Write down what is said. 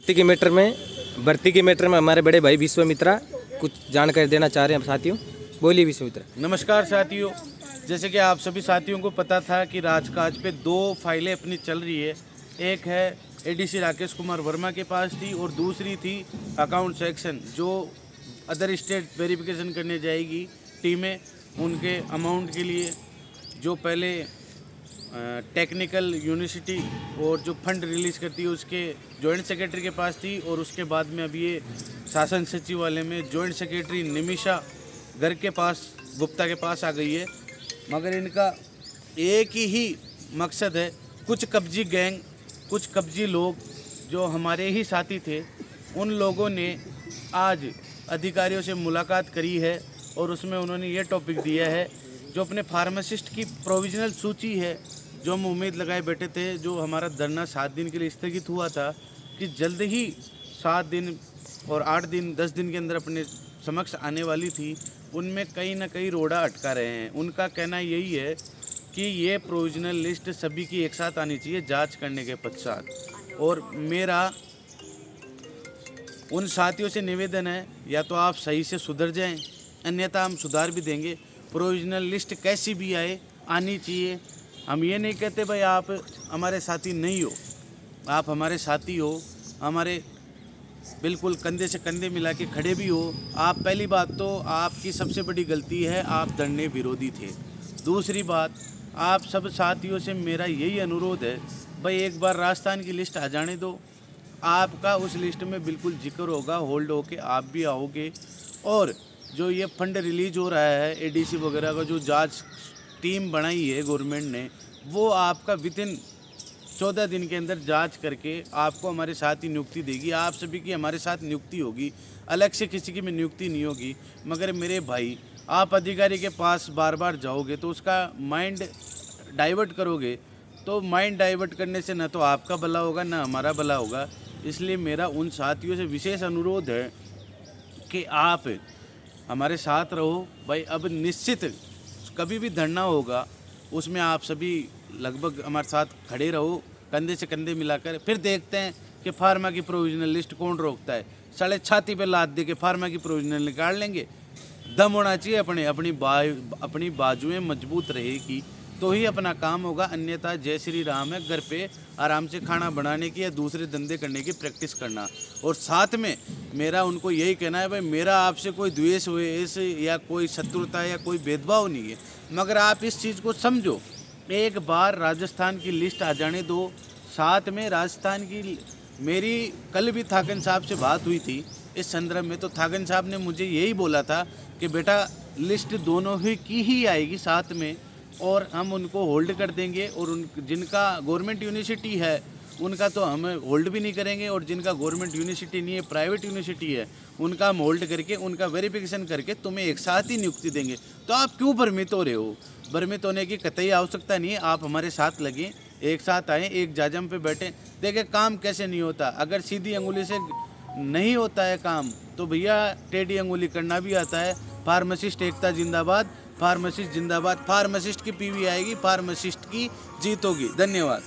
भर्ती के मैटर में हमारे बड़े भाई विश्वामित्रा कुछ जानकारी देना चाह रहे हैं साथियों। बोलिए विश्वामित्रा। नमस्कार साथियों, जैसे कि आप सभी साथियों को पता था कि राजकाज पे 2 फाइलें अपनी चल रही है। एक है एडीसी राकेश कुमार वर्मा के पास थी और दूसरी थी अकाउंट सेक्शन, जो अदर स्टेट वेरिफिकेशन करने जाएगी टीमें उनके अमाउंट के लिए, जो पहले टेक्निकल यूनिवर्सिटी और जो फंड रिलीज़ करती है उसके जॉइंट सेक्रेटरी के पास थी, और उसके बाद में अभी ये शासन सचिवालय में जॉइंट सेक्रेटरी निमिषा घर के पास गुप्ता के पास आ गई है। मगर इनका एक ही मकसद है, कुछ कब्जी गैंग, कुछ कब्जी लोग जो हमारे ही साथी थे, उन लोगों ने आज अधिकारियों से मुलाकात करी है और उसमें उन्होंने ये टॉपिक दिया है, जो अपने फार्मासिस्ट की प्रोविजनल सूची है, जो हम उम्मीद लगाए बैठे थे, जो हमारा धरना 7 दिन के लिए स्थगित हुआ था, कि जल्द ही 7 दिन और 8 दिन 10 दिन के अंदर अपने समक्ष आने वाली थी, उनमें कहीं ना कहीं रोड़ा अटका रहे हैं। उनका कहना यही है कि ये प्रोविजनल लिस्ट सभी की एक साथ आनी चाहिए जांच करने के पश्चात। और मेरा उन साथियों से निवेदन है, या तो आप सही से सुधर जाएं, अन्यथा हम सुधार भी देंगे। प्रोविजनल लिस्ट कैसी भी आए, आनी चाहिए। हम ये नहीं कहते भाई आप हमारे साथी नहीं हो, आप हमारे साथी हो, हमारे बिल्कुल कंधे से कंधे मिला के खड़े भी हो। आप पहली बात तो आपकी सबसे बड़ी गलती है, आप धरने विरोधी थे। दूसरी बात, आप सब साथियों से मेरा यही अनुरोध है, भाई एक बार राजस्थान की लिस्ट आ जाने दो, आपका उस लिस्ट में बिल्कुल जिक्र होगा, होल्ड होके आप भी आओगे। और जो ये फंड रिलीज हो रहा है एडीसी वगैरह का, जो जांच टीम बनाई है गवर्नमेंट ने, वो आपका विदिन 14 दिन के अंदर जांच करके आपको हमारे साथ ही नियुक्ति देगी। आप सभी की हमारे साथ नियुक्ति होगी, अलग से किसी की में नियुक्ति नहीं होगी। मगर मेरे भाई, आप अधिकारी के पास बार बार जाओगे तो उसका माइंड डाइवर्ट करोगे, तो माइंड डाइवर्ट करने से न तो आपका भला होगा न हमारा भला होगा। इसलिए मेरा उन साथियों से विशेष अनुरोध है कि आप हमारे साथ रहो। भाई अब निश्चित कभी भी धरना होगा, उसमें आप सभी लगभग हमारे साथ खड़े रहो, कंधे से कंधे मिलाकर। फिर देखते हैं कि फार्मा की प्रोविजनल लिस्ट कौन रोकता है। साले छाती पे लाद दे के फार्मा की प्रोविजनल निकाल लेंगे। दम होना चाहिए, अपनी बाजुएं मजबूत रहेगी तो ही अपना काम होगा, अन्यथा जय श्री राम है, घर पे आराम से खाना बनाने की या दूसरे धंधे करने की प्रैक्टिस करना। और साथ में मेरा उनको यही कहना है, भाई मेरा आपसे कोई द्वेष वेष या कोई शत्रुता या कोई भेदभाव नहीं है, मगर आप इस चीज़ को समझो। एक बार राजस्थान की लिस्ट आ जाने दो। साथ में राजस्थान की मेरी कल भी थाकन साहब से बात हुई थी इस संदर्भ में, तो थाकन साहब ने मुझे यही बोला था कि बेटा लिस्ट दोनों ही की ही आएगी साथ में, और हम उनको होल्ड कर देंगे। और उन जिनका गवर्नमेंट यूनिवर्सिटी है उनका तो हम होल्ड भी नहीं करेंगे, और जिनका गवर्नमेंट यूनिवर्सिटी नहीं है, प्राइवेट यूनिवर्सिटी है, उनका हम होल्ड करके उनका वेरिफिकेशन करके तुम्हें एक साथ ही नियुक्ति देंगे। तो आप क्यों भ्रमित हो रहे हो? भ्रमित होने की कतई आवश्यकता नहीं है। आप हमारे साथ लगें, एक साथ आएँ, एक जाजम पे बैठें। देखें काम कैसे नहीं होता। अगर सीधी अंगुली से नहीं होता है काम, तो भैया टेढ़ी अंगुली करना भी आता है। फार्मासिस्ट एकता जिंदाबाद, फार्मासिस्ट जिंदाबाद। फार्मासिस्ट की पीवी आएगी, फार्मासिस्ट की जीत होगी। धन्यवाद।